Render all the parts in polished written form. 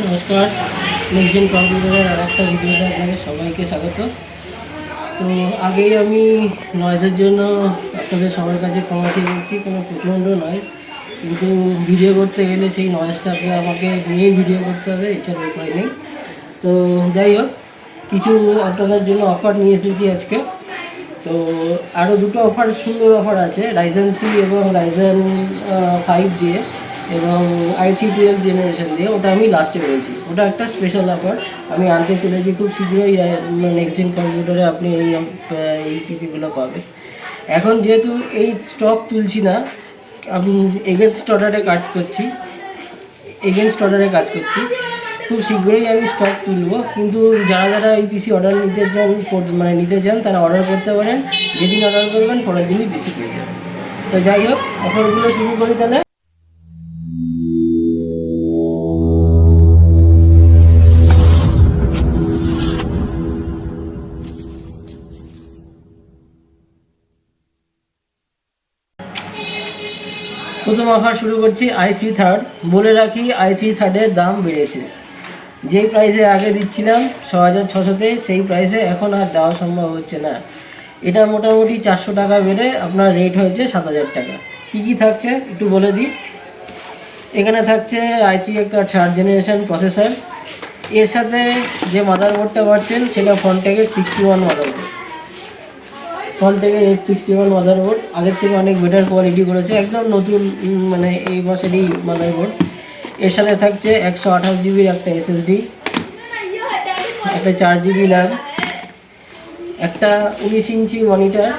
নমস্কার, নেক্সট কম্পিউটারের আর একটা ভিডিওতে আপনাদের সবাইকে স্বাগত। তো আগেই আমি নয়েজের জন্য আপনাদের সবার কাছে ক্ষমা চেয়ে নিচ্ছি, কোনো প্রচণ্ড নয়েজ, কিন্তু ভিডিও করতে গেলে সেই নয়েজটাকে আমাকে নিয়েই ভিডিও করতে হবে, এছাড়া উপায় নেই। তো যাই হোক, কিছু আপনাদের জন্য অফার নিয়ে এসেছি আজকে। তো আরও দুটো অফার, সুন্দর অফার আছে Ryzen 3 এবং Ryzen 5 দিয়ে এবং i3 12 জেনারেশন দিয়ে। ওটা আমি লাস্টে বলছি, ওটা একটা স্পেশাল অফার আমি আনতে চলেছি খুব শীঘ্রই। নেক্সট জেন কম্পিউটারে আপনি এই পিসিগুলো পাবেন। এখন যেহেতু এই স্টক তুলছি না, আমি এগেনস্ট অর্ডারে কাজ করছি, খুব শীঘ্রই আমি স্টক তুলব। কিন্তু যারা এই পিসি অর্ডার নিতে চান তারা অর্ডার করতে পারেন। যেদিন অর্ডার করবেন পরের দিনই পিসি পেয়ে যাবেন। তো যাই হোক, অফারগুলো শুরু করি তাহলে। প্রথম অফার শুরু করছি i3 থার্ড। বলে রাখি, i3 থার্ডের দাম বেড়েছে। যেই প্রাইসে আগে দিচ্ছিলাম 6600-তে, সেই প্রাইসে এখন আর দেওয়া সম্ভব হচ্ছে না। এটা মোটামুটি 400 টাকা বেড়ে আপনার রেট হয়েছে 7000 টাকা। কী থাকছে একটু বলে দিই। এখানে থাকছে i3 একটা 3rd জেনারেশন প্রসেসর। এর সাথে যে মাদারবোর্ডটা পাচ্ছেন সেটা ফ্রন্টেকের 61 মাদারবোর্ড। ফ্রন্টেকের H61 মাদারবোর্ড আগের থেকে অনেক বেটার কোয়ালিটি করেছে, একদম নতুন, মানে এই মাসেরই মাদারবোর্ড। এর সাথে থাকছে 128 জিবির একটা SSD, একটা 4 জিবি র্যাম, একটা 19 ইঞ্চি মনিটর,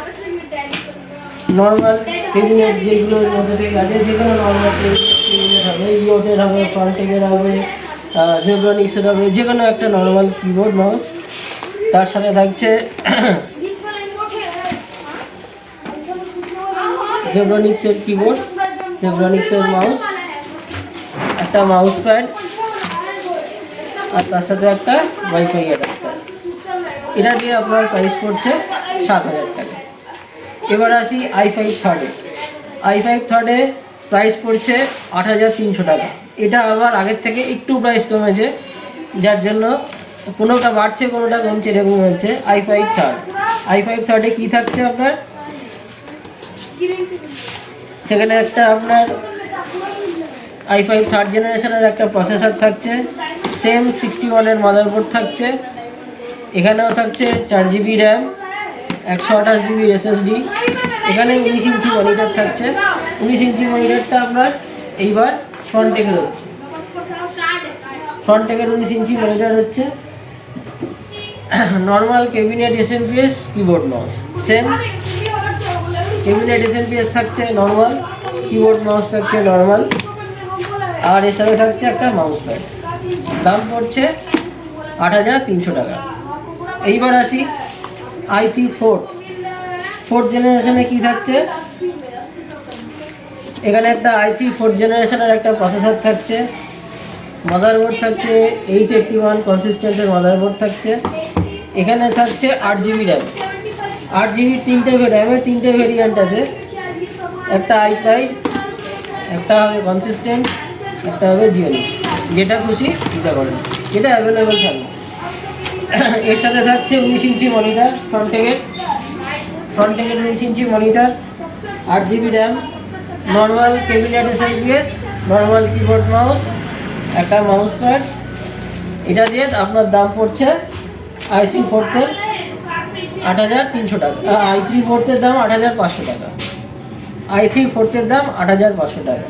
নর্মাল ক্যাবিনেট যেগুলোর মধ্যে থেকে আছে, যে কোনো নর্মাল ক্যাবিনেট হবে, ইওটের হবে, ফ্রন্টেকের হবে, জেব্রনিক্সের হবে, যে কোনো একটা নর্মাল কিবোর্ড মাউস। তার সাথে থাকছে জেব্রনিক্সের কিবোর্ড, জেব্রনিক্সের মাউস, একটা মাউস প্যাড, আর তার সাথে একটা ওয়াইফাই অ্যাডাপ্টার। এটা দিয়ে আপনার প্রাইস পড়ছে 7000 টাকা। এবার আসি i5 থার্ডে। i5 থার্ডে প্রাইস পড়ছে 8300 টাকা। এটা আবার আগের থেকে একটু প্রাইস কমেছে, যার জন্য কোনোটা বাড়ছে কোনোটা কমছে, এরকম হচ্ছে। i5 থার্ডে কী থাকছে আপনার, সেখানে একটা আপনার i5 থার্ড জেনারেশনের একটা প্রসেসর থাকছে, সেম 61-এর মাদারবোর্ড থাকছে। এখানেও থাকছে 4 জিবি র্যাম, 128 জিবির SSD। এখানে 19 ইঞ্চি মনিটর থাকছে। 19 ইঞ্চি মনিটরটা আপনার এইবার ফ্রন্টেকের হচ্ছে, ফ্রন্টেকের 19 ইঞ্চি মনিটর হচ্ছে। Normal cabinet SMPS keyboard mouse, same cabinet SMPS থাকছে নর্মাল, কিবোর্ড মাউস থাকছে নর্মাল, আর এর সাথে থাকছে একটা মাউস প্যাড। দাম পড়ছে 8300 টাকা। এইবার আসি i3 ফোর্থ জেনারেশনে কী থাকছে। এখানে একটা i3 ফোর্থ জেনারেশনের একটা প্রসেসর থাকছে, মাদারবোর্ড থাকছে H81 কনসিস্টেন্টের মাদারবোর্ড থাকছে। এখানে থাকছে 8 জিবি র্যাম, 8 জিবির র্যামের 3টে ভেরিয়েন্ট আছে। একটা i5, একটা হবে কনসিস্টেন্ট, একটা হবে জিওনিক্স, যেটা খুশি দিতে পারেন, যেটা অ্যাভেলেবেল থাকবে। এর সাথে থাকছে 19 ইঞ্চি মনিটর, ফ্রন্টের 19 inch monitor, 8 GB RAM, normal cabinet SLPS, normal keyboard mouse, একটা মাউস প্যাড। এটা দিয়ে আপনার দাম পড়ছে i3 ফোর্থের 8,300 টাকা, i3 ফোর্থের দাম 8,500 টাকা, i3 ফোর্থের দাম 8,500 টাকা।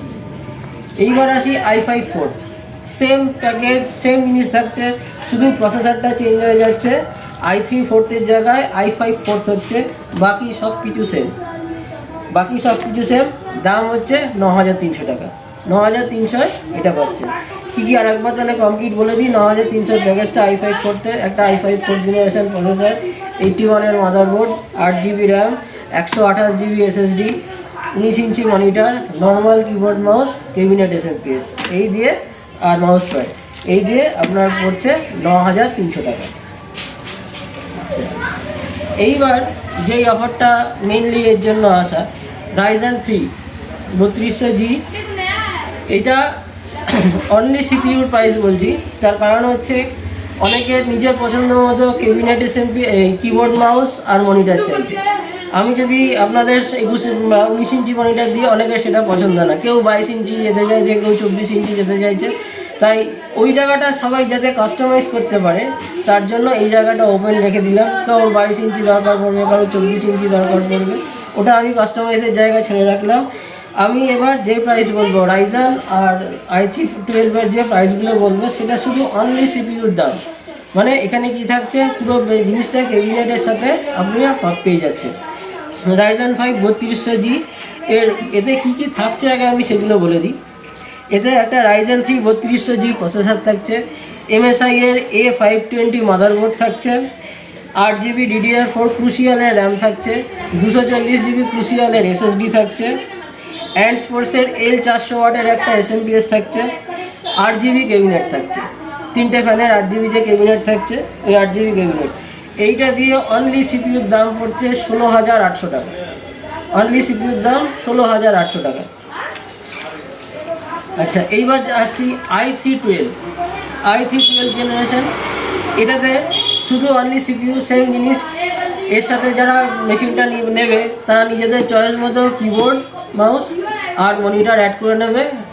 এইবার আসি i5 fourth, same package, same জিনিস থাকছে, শুধু প্রসেসরটা চেঞ্জ হয়ে যাচ্ছে। i3 ফোর্থের জায়গায় i5 ফোর্থ হচ্ছে, বাকি সব কিছু সেম, দাম হচ্ছে 9,300 টাকা, 9,300 এটা পাচ্ছে। কী কী আরেকবার তাহলে কমপ্লিট বলে দিই। 9,300 প্যাকেজটা i5 ফোর্থের, একটা i5 fourth generation processor, 81 motherboard, 8 GB RAM, 128 GB SSD, 19 inch monitor, normal keyboard mouse, cabinet SLPS, এই দিয়ে আর মাউস প্যাড, এই দিয়ে আপনার পড়ছে 9,300 টাকা। আচ্ছা, এইবার যেই অফারটা মেইনলি এর জন্য আসা, Ryzen 3 3200G, এইটা অনলি সিপিইউর প্রাইস বলছি। তার কারণ হচ্ছে অনেকের নিজের পছন্দ মতো ক্যাবিনেট এসএমপি, কিবোর্ড মাউস আর মনিটর চাইছে। আমি যদি আপনাদের 19 ইঞ্চি মনিটর দিয়ে, অনেকের সেটা পছন্দ না, কেউ 22 ইঞ্চি যেতে চাইছে, কেউ 24 ইঞ্চি যেতে চাইছে। তাই ওই জায়গাটা সবাই যাতে কাস্টমাইজ করতে পারে, তার জন্য এই জায়গাটা ওপেন রেখে দিলাম। কারোর 22 ইঞ্চি দরকার পড়বে, কারোর 24 ইঞ্চি দরকার পড়বে, ওটা আমি কাস্টমাইজের জায়গা ছেড়ে রাখলাম। আমি এবার যে প্রাইস বলবো, রাইজান আর i3 12-এর যে প্রাইসগুলো বলবো, সেটা শুধু অনলি সিপিইউর দাম। মানে এখানে কি থাকছে, পুরো জিনিসটা ক্যাবিনেটের সাথে আপনি পেয়ে যাচ্ছেন। Ryzen 5 3200G এতে কি থাকছে আগে আমি সেগুলো বলে দিই। এতে একটা Ryzen 3 3200G প্রসেসর থাকছে, MSI এর A520 মাদারবোর্ড থাকছে, 8 GB DDR4 ক্রুশিয়ালের র্যাম থাকছে, 240 GB ক্রুশিয়ালের SSD থাকছে, স্পোর্টসের L400 ওয়াটের একটা SMPS থাকছে, 8 GB ক্যাবিনেট থাকছে, 3টে ফ্যানের 8 GB যে ক্যাবিনেট থাকছে, ওই 8 GB ক্যাবিনেট। এইটা দিয়ে অনলি সিপিইউর দাম পড়ছে 16,800 টাকা, অনলি সিপিইউর দাম 16,800 টাকা। আচ্ছা, এইবার আসছি i3 12 জেনারেশন। এটাতে শুধু অনলি সিপিইউ, সেম জিনিস। এর সাথে যারা মেশিনটা নেবে তারা নিজেদের চয়েস মতো কিবোর্ড মাউস আর মনিটর অ্যাড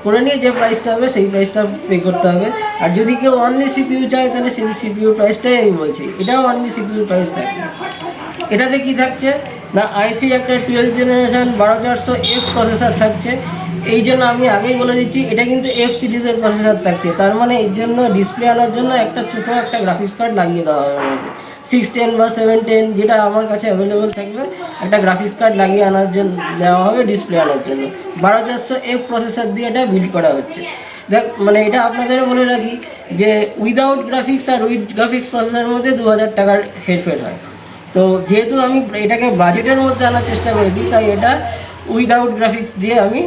করে নিয়ে যে প্রাইসটা হবে সেই প্রাইসটা পে করতে হবে। আর যদি কেউ অনলি সিপিইউ চায়, তাহলে সেই সিপিইউ প্রাইসটাই আমি বলছি, এটাও অনলি সিপিইউ প্রাইস থাকবে। এটাতে কি থাকছে না, i3 একটা 12 জেনারেশন 12400F প্রসেসর থাকছে। এই জন্য আমি আগেই বলে দিচ্ছি, এটা কিন্তু F সিরিজের প্রসেসর থাকছে। তার মানে এর জন্য ডিসপ্লে আনার জন্য একটা ছোটো একটা গ্রাফিক্স কার্ড লাগিয়ে দেওয়া হবে আমাদের, 610 বা 710 যেটা আমার কাছে অ্যাভেলেবেল থাকবে, একটা গ্রাফিক্স কার্ড লাগিয়ে আনার জন্য দেওয়া হবে, ডিসপ্লে আনার জন্য। 12400F প্রসেসর দিয়ে এটা বিল্ড করা হচ্ছে। দেখ, মানে এটা আপনাদেরও বলে রাখি যে উইদাউট গ্রাফিক্স আর উইথ গ্রাফিক্স প্রসেসরের মধ্যে 2,000 টাকার হেরফের হয়। তো যেহেতু আমি এটাকে বাজেটের মধ্যে আনার চেষ্টা করেছি, তাই এটা উইদাউট গ্রাফিক্স দিয়ে আমি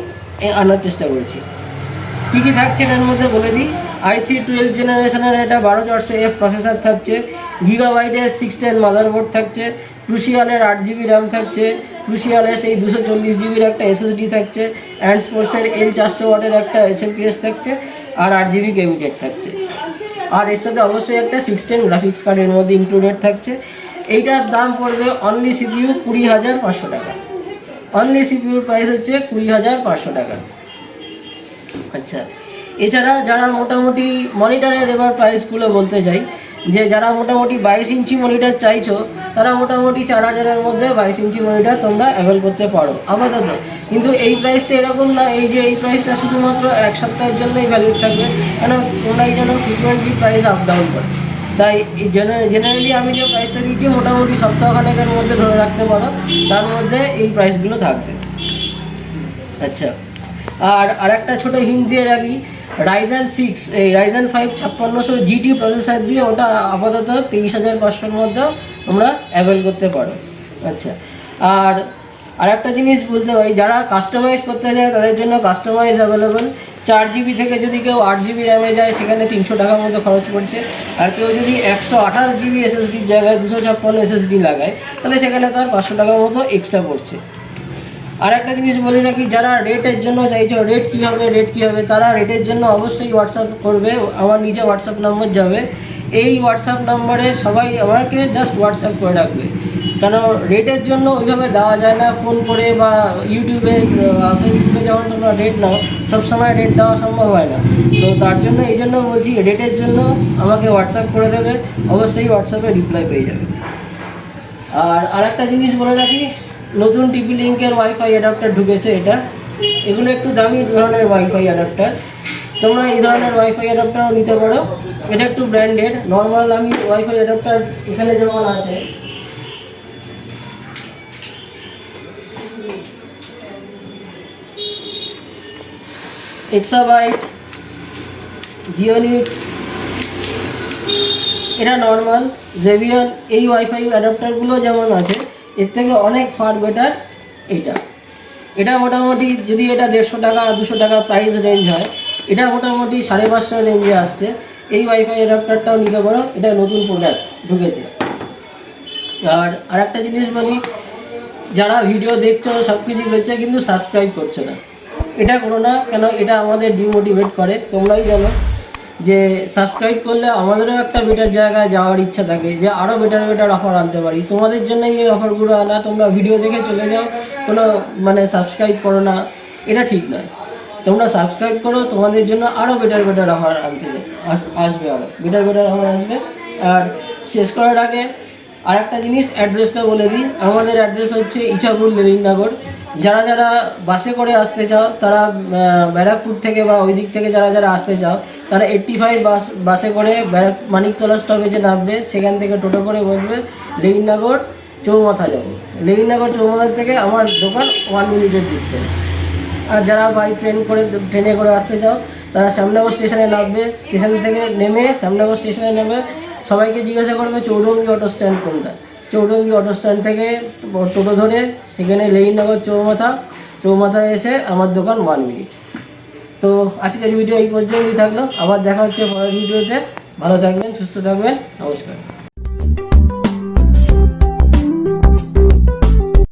আনার চেষ্টা করেছি। কী কী থাকছে এর মধ্যে বলে দিই। i3 12 জেনারেশনের এটা 12400F প্রসেসর থাকছে, গিগাবাইটের 610 মাদারবোর্ড থাকছে, ক্রুশিয়ালের 8 GB র্যাম থাকছে, ক্রুশিয়ালের সেই 240 GBর একটা SSD থাকছে, স্পোর্টসের L400 ওয়াটের একটা SMPS থাকছে, আর 8 GB ক্যাবিনেট থাকছে। আর এর সাথে অবশ্যই একটা 610 গ্রাফিক্স কার্ডের মধ্যে ইনক্লুডেড থাকছে। এইটার দাম পড়বে অনলি সিপিইউ 20,500 টাকা, অনলি সিপিইউর প্রাইস হচ্ছে 20,500 টাকা। আচ্ছা, এছাড়া যারা মোটামুটি মনিটরের এবার প্রাইসগুলো বলতে চাই, যে যারা মোটামুটি 22 ইঞ্চি মনিটর চাইছো, তারা মোটামুটি 4,000-এর মধ্যে 22 ইঞ্চি মনিটর তোমরা অ্যাভেল করতে পারো আপাতত। কিন্তু এই প্রাইসটা এরকম না, এই প্রাইসটা শুধুমাত্র এক সপ্তাহের জন্যই ভ্যালিড থাকবে, কেন তোমরাই যেন ফ্রিকুয়েন্টলি প্রাইস আপ ডাউন করে। তাই জেনারেলি আমি যে প্রাইসটা দিচ্ছি, মোটামুটি সপ্তাহখানেকের মধ্যে ধরে রাখতে পারো, তার মধ্যে এই প্রাইসগুলো থাকবে। আচ্ছা, আর একটা ছোটো হিন্ট দিয়ে রাখি, Ryzen 5 5600 GT প্রসেসর দিয়ে ওটা আপাতত 23,500-র মধ্যে তোমরা অ্যাভেল করতে পারো। আচ্ছা, আর একটা জিনিস বলতে হয়, যারা কাস্টমাইজ করতে চায় তাদের জন্য কাস্টমাইজ অ্যাভেলেবেল। 4 GB থেকে যদি কেউ 8 GB র্যামে যায়, সেখানে 300 টাকার মতো খরচ পড়ছে। আর কেউ যদি 128 GB SSDর জায়গায় 256 SSD লাগায়, তাহলে সেখানে তার 500 টাকার মতো এক্সট্রা পড়ছে। আর একটা জিনিস বলে রাখি, যারা রেটের জন্য চাইছো, রেট কী হবে, তারা রেটের জন্য অবশ্যই হোয়াটসঅ্যাপ করবে। আমার নিচে হোয়াটসঅ্যাপ নম্বর যাবে, এই হোয়াটসঅ্যাপ নাম্বারে সবাই আমাকে জাস্ট হোয়াটসঅ্যাপ করে রাখবে, কেন রেটের জন্য ওইভাবে দেওয়া যায় না ফোন করে, বা ইউটিউবে ফেসবুকে যখন তোমরা রেট নাও সবসময় রেট দেওয়া সম্ভব হয় না। তো তার জন্য এই জন্য বলছি, রেটের জন্য আমাকে হোয়াটসঅ্যাপ করে দেবে, অবশ্যই হোয়াটসঅ্যাপে রিপ্লাই পেয়ে যাবে। আর আরেকটা জিনিস বলে রাখি, নতুন টিপি লিঙ্কের ওয়াইফাই অ্যাডাপ্টার ঢুকেছে। এগুলো একটু দামি ধরনের ওয়াইফাই অ্যাডাপ্টার, তোমরা এই ধরনের ওয়াইফাই অ্যাডাপ্টারও নিতে পারো। এটা একটু ব্র্যান্ডেড। নর্মাল আমি ওয়াইফাই অ্যাডাপ্টার এখানে যেমন আছে, এক্সাবাইট, জিওনিক্স, এটা নর্মাল, জেবিএল, এই ওয়াইফাই অ্যাডাপ্টারগুলো যেমন আছে এর থেকে অনেক ফার বেটার এটা মোটামুটি যদি এটা 150 টাকা 200 টাকা প্রাইস রেঞ্জ হয়, এটা মোটামুটি 550 রেঞ্জে আসছে। এই ওয়াইফাই অ্যাডাপ্টারটাও নিতে পারো, এটা নতুন প্রোডাক্ট ঢুকেছে। আর আরেকটা জিনিস বলি, যারা ভিডিও দেখছো সব কিছু করছে কিন্তু সাবস্ক্রাইব করছে না, এটা করো না, কেন এটা আমাদের ডিমোটিভেট করে। তোমরাই জানো যে সাবস্ক্রাইব করলে আমাদেরও একটা বেটার জায়গায় যাওয়ার ইচ্ছা থাকে, যে আরও বেটার অফার আনতে পারি। তোমাদের জন্যই এই অফারগুলো আনা, তোমরা ভিডিও দেখে চলে যাও, কোনো সাবস্ক্রাইব করো না, এটা ঠিক নয়। তোমরা সাবস্ক্রাইব করো, তোমাদের জন্য আরও বেটার অফার আনতে আসবে, আরও বেটার অফার আসবে। আর শেষ করার আগে আরেকটা জিনিস, অ্যাড্রেসটা বলে দিই। আমাদের অ্যাড্রেস হচ্ছে ইছাপুর লেনিননগর। যারা বাসে করে আসতে চাও তারা ব্যারাকপুর থেকে বা ওই দিক থেকে যারা আসতে চাও তারা 85 বাসে করে মানিকতলা স্টপেজে নামবে, সেখান থেকে টোটো করে বলবে লেনিননগর চৌমাথা যাবো। লেনিননগর চৌমাথা থেকে আমার দোকান 1 মিনিটের ডিস্টেন্স। আর যারা বাই ট্রেনে করে আসতে চাও তারা শ্যামনগর স্টেশনে নামবে, স্টেশন থেকে নেমে শ্যামনগর স্টেশনে নেমে সবাইকে জিজ্ঞাসা করবে চৌরঙ্গি অটো স্ট্যান্ড কোনটা। চৌরঙ্গি অটো স্ট্যান্ড থেকে টোটো ধরে সেখানে লেনিননগর চৌমাথায় এসে আমার দোকান 1 মিনিট। তো আজকের ভিডিও এই পর্যন্তই থাকলো, আবার দেখা হচ্ছে পরের ভিডিওতে। ভালো থাকবেন, সুস্থ থাকবেন, নমস্কার।